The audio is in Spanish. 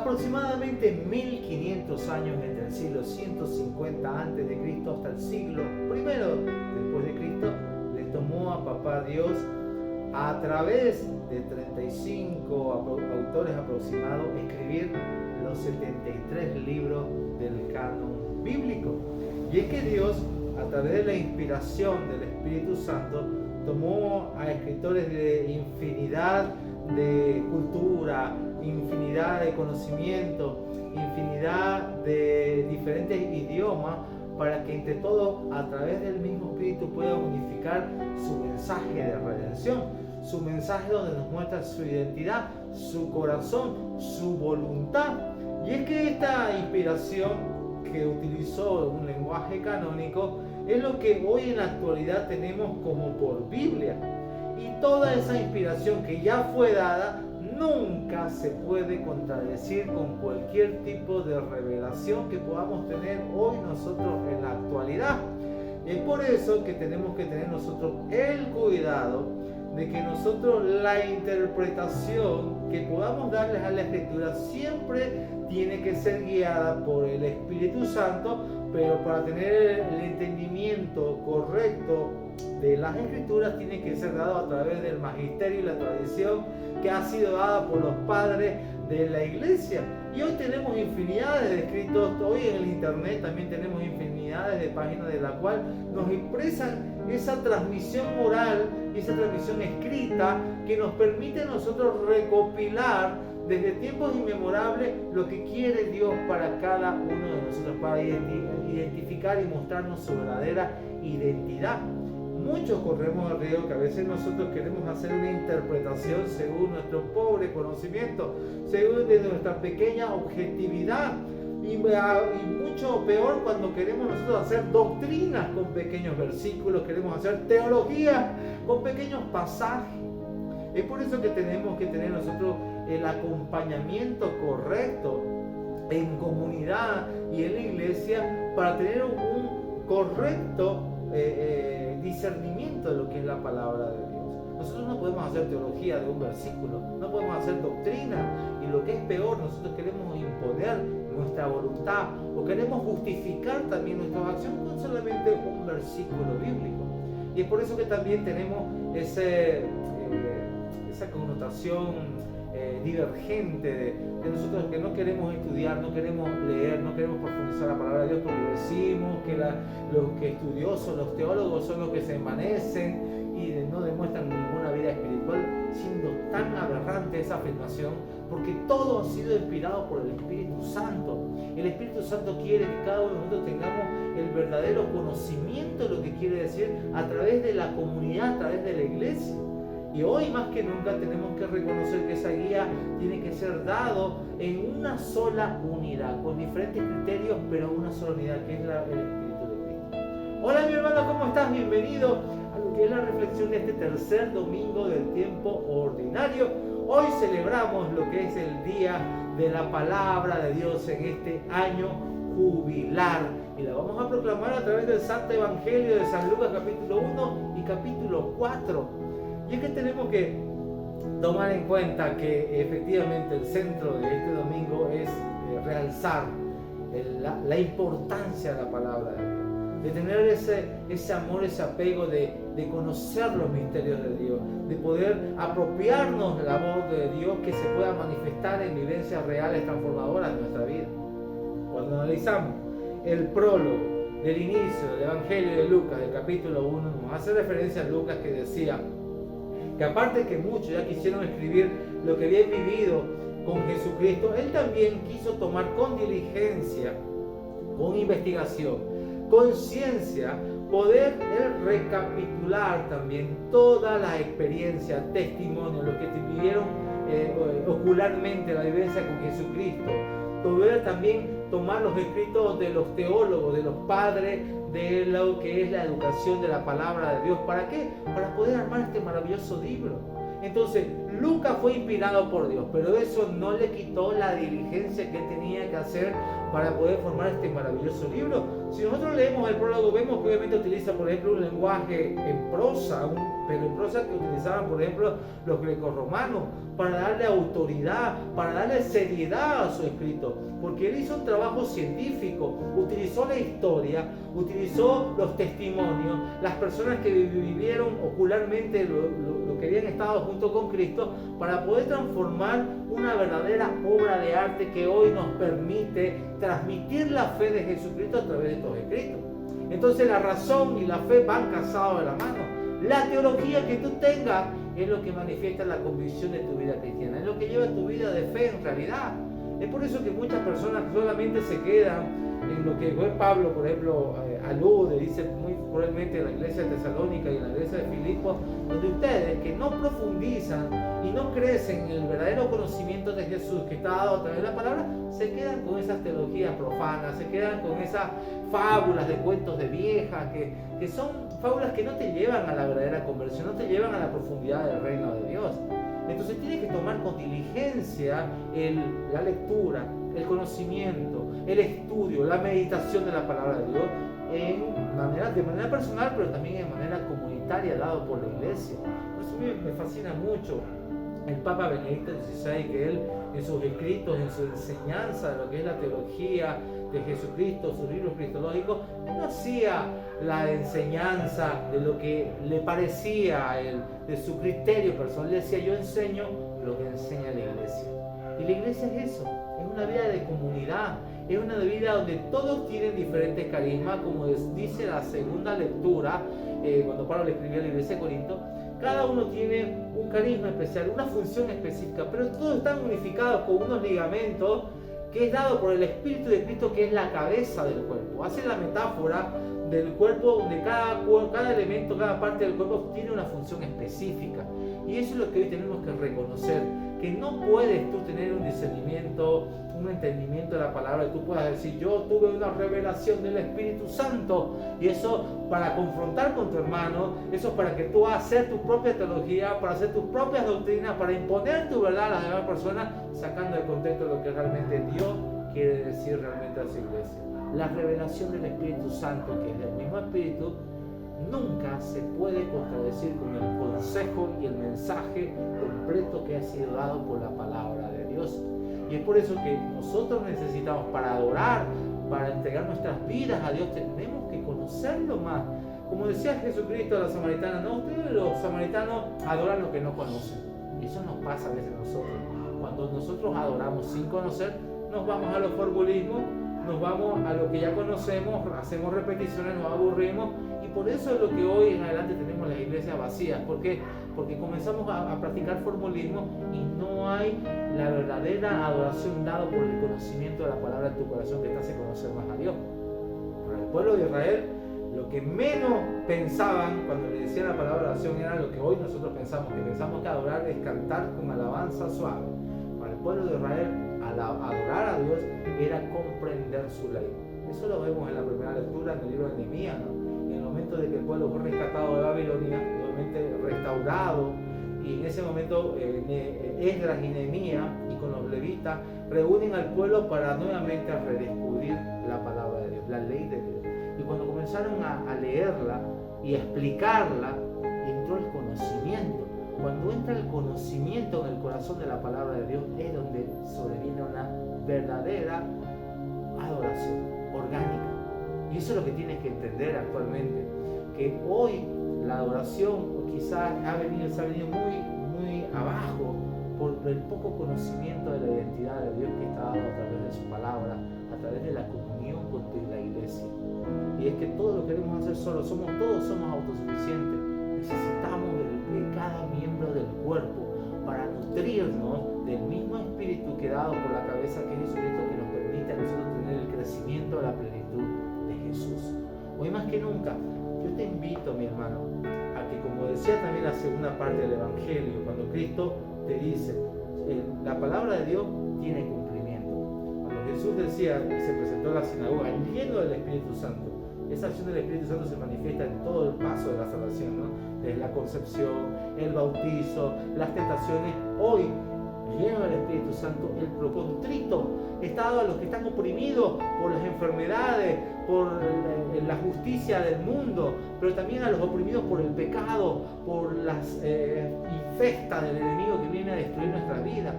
aproximadamente 1500 años entre el siglo 150 a.C. hasta el siglo I después de Cristo, le tomó a Papá Dios a través de 35 autores aproximados escribir los 73 libros del canon bíblico. Y es que Dios, a través de la inspiración del Espíritu Santo, tomó a escritores de infinidad de cultura, infinidad de conocimiento, infinidad de diferentes idiomas, para que entre todos, a través del mismo Espíritu, puedan unificar su mensaje de redención, su mensaje donde nos muestra su identidad, su corazón, su voluntad. Y es que esta inspiración que utilizó un lenguaje canónico es lo que hoy en la actualidad tenemos como por Biblia. Y toda esa inspiración que ya fue dada nunca se puede contradecir con cualquier tipo de revelación que podamos tener hoy nosotros en la actualidad. Es por eso que tenemos que tener nosotros el cuidado de que nosotros la interpretación que podamos darles a la Escritura siempre tiene que ser guiada por el Espíritu Santo, pero para tener el entendimiento correcto de las Escrituras tiene que ser dado a través del magisterio y la tradición que ha sido dada por los padres de la iglesia. Y hoy tenemos infinidades de escritos, hoy en el internet también tenemos infinidades de páginas de la cual nos expresan esa transmisión moral y esa transmisión escrita que nos permite a nosotros recopilar desde tiempos inmemorables lo que quiere Dios para cada uno de nosotros, para identificar y mostrarnos su verdadera identidad. Muchos corremos el riesgo que a veces nosotros queremos hacer una interpretación según nuestro pobre conocimiento, según de nuestra pequeña objetividad, y mucho peor cuando queremos nosotros hacer doctrinas con pequeños versículos, queremos hacer teología con pequeños pasajes. Es por eso que tenemos que tener nosotros el acompañamiento correcto en comunidad y en la iglesia para tener un correcto discernimiento de lo que es la palabra de Dios. Nosotros no podemos hacer teología de un versículo, no podemos hacer doctrina, y lo que es peor, nosotros queremos imponer nuestra voluntad o queremos justificar también nuestra acción con solamente un versículo bíblico. Y es por eso que también tenemos esa connotación divergente de nosotros, que no queremos estudiar, no queremos leer, no queremos profundizar la palabra de Dios, porque decimos que los que estudiosos, los teólogos son los que se envanecen y no demuestran ninguna vida espiritual, siendo tan aberrante esa afirmación, porque todo ha sido inspirado por el Espíritu Santo. El Espíritu Santo quiere que cada uno de nosotros tengamos el verdadero conocimiento de lo que quiere decir a través de la comunidad, a través de la iglesia. Y hoy más que nunca tenemos que reconocer que esa guía tiene que ser dado en una sola unidad, con diferentes criterios, pero una sola unidad, que es el Espíritu de Cristo. Hola mi hermano, ¿cómo estás? Bienvenido a lo que es la reflexión de este tercer domingo del tiempo ordinario. Hoy celebramos lo que es el día de la palabra de Dios en este año jubilar. Y la vamos a proclamar a través del Santo Evangelio de San Lucas capítulo 1 y capítulo 4. Y es que tenemos que tomar en cuenta que efectivamente el centro de este domingo es realzar la importancia de la palabra de Dios, de tener ese amor, ese apego de conocer los misterios de Dios, de poder apropiarnos de la voz de Dios que se pueda manifestar en vivencias reales transformadoras de nuestra vida. Cuando analizamos el prólogo del inicio del Evangelio de Lucas, del capítulo 1, nos hace referencia a Lucas, que decía que aparte que muchos ya quisieron escribir lo que habían vivido con Jesucristo, él también quiso tomar con diligencia, con investigación, con ciencia, poder recapitular también toda la experiencia, testimonio, lo que vivieron ocularmente, la vivencia con Jesucristo, poder también tomar los escritos de los teólogos, de los padres de lo que es la educación de la palabra de Dios. ¿Para qué? Para poder armar este maravilloso libro. Entonces, Lucas fue inspirado por Dios, pero eso no le quitó la diligencia que tenía que hacer para poder formar este maravilloso libro. Si nosotros leemos el prólogo, vemos que obviamente utiliza, por ejemplo, un lenguaje en prosa, pero en prosa que utilizaban, por ejemplo, los grecorromanos, para darle autoridad, para darle seriedad a su escrito, porque él hizo un trabajo científico, utilizó la historia, utilizó los testimonios, las personas que vivieron ocularmente lo que habían estado junto con Cristo, para poder transformar una verdadera obra de arte que hoy nos permite transmitir la fe de Jesucristo a través de estos escritos. Entonces la razón y la fe van casados de la mano. La teología que tú tengas es lo que manifiesta la convicción de tu vida cristiana, es lo que lleva tu vida de fe en realidad. Es por eso que muchas personas solamente se quedan en lo que Pablo, por ejemplo, alude, dice muy cruelmente en la iglesia de Tesalónica y en la iglesia de Filipos, donde ustedes que no profundizan y no crecen en el verdadero conocimiento de Jesús que está dado a través de la palabra, se quedan con esas teologías profanas, se quedan con esas fábulas de cuentos de viejas, que son fábulas que no te llevan a la verdadera conversión, no te llevan a la profundidad del reino de Dios. Entonces tienes que tomar con diligencia la lectura, el conocimiento, el estudio, la meditación de la palabra de Dios de manera personal, pero también de manera comunitaria, dado por la iglesia. Por eso me fascina mucho el Papa Benedicto XVI, que él en sus escritos, en su enseñanza de lo que es la teología de Jesucristo, sus libros cristológicos, él no hacía la enseñanza de lo que le parecía a él, de su criterio personal. Él decía: yo enseño lo que enseña la iglesia. Y la iglesia es eso, es una vida de comunidad, es una vida donde todos tienen diferentes carismas, como dice la segunda lectura, cuando Pablo le escribió a la iglesia de Corinto. Cada uno tiene un carisma especial, una función específica, pero todos están unificados con unos ligamentos que es dado por el Espíritu de Cristo, que es la cabeza del cuerpo. Hace la metáfora del cuerpo, donde cada elemento, cada parte del cuerpo tiene una función específica. Y eso es lo que hoy tenemos que reconocer, que no puedes tú tener un discernimiento, un entendimiento de la palabra, y tú puedas decir: yo tuve una revelación del Espíritu Santo, y eso para confrontar con tu hermano, eso para que tú hagas tu propia teología, para hacer tus propias doctrinas, para imponer tu verdad a las demás personas, sacando de contexto lo que realmente Dios quiere decir realmente a su iglesia. La revelación del Espíritu Santo, que es del mismo Espíritu, nunca se puede contradecir con el consejo y el mensaje completo que ha sido dado por la palabra de Dios. Y es por eso que nosotros necesitamos, para adorar, para entregar nuestras vidas a Dios, tenemos que conocerlo más. Como decía Jesucristo a la samaritana: no, ustedes los samaritanos adoran lo que no conocen. Y eso nos pasa a veces a nosotros. Cuando nosotros adoramos sin conocer, nos vamos a los formulismos, nos vamos a lo que ya conocemos, hacemos repeticiones, nos aburrimos, y por eso es lo que hoy en adelante tenemos las iglesias vacías. ¿Por qué? Porque comenzamos a practicar formulismo y no hay la verdadera adoración dada por el conocimiento de la palabra en tu corazón, que te hace conocer más a Dios. Para el pueblo de Israel, lo que menos pensaban cuando le decían la palabra oración era lo que hoy nosotros pensamos que adorar es cantar con alabanza suave. Para el pueblo de Israel, adorar a Dios era comprender su ley. Eso lo vemos en la primera lectura en el libro de Nehemías, ¿no? En el momento de que el pueblo fue rescatado de Babilonia, nuevamente restaurado, y en ese momento Esdras y Nehemías y con los levitas reúnen al pueblo para nuevamente redescubrir la palabra de Dios, la ley de Dios. Y cuando comenzaron a leerla y a explicarla, entró el conocimiento. Cuando entra el conocimiento en el corazón de la palabra de Dios, es donde sobreviene una verdadera adoración orgánica. Y eso es lo que tienes que entender actualmente, que hoy la adoración quizás se ha venido muy abajo por el poco conocimiento de la identidad de Dios que está dado a través de su palabra, a través de la comunión con la iglesia. Y es que todo lo queremos hacer solos, todos somos autosuficientes. Necesitamos de cada miembro del cuerpo para nutrirnos del mismo espíritu que dado por la cabeza, que es Jesucristo, que nos permite a nosotros tener el crecimiento de la plenitud de Jesús. Hoy más que nunca, yo te invito, mi hermano, a que, como decía también la segunda parte del Evangelio, cuando Cristo te dice, la palabra de Dios tiene cumplimiento. Cuando Jesús decía y se presentó a la sinagoga lleno del Espíritu Santo, esa acción del Espíritu Santo se manifiesta en todo el paso de la salvación, ¿no? Desde la concepción, el bautizo, las tentaciones. Hoy lleno del Espíritu Santo, el contrito está dado a los que están oprimidos por las enfermedades, por la justicia del mundo, pero también a los oprimidos por el pecado, por las infestas del enemigo que viene a destruir nuestra vida.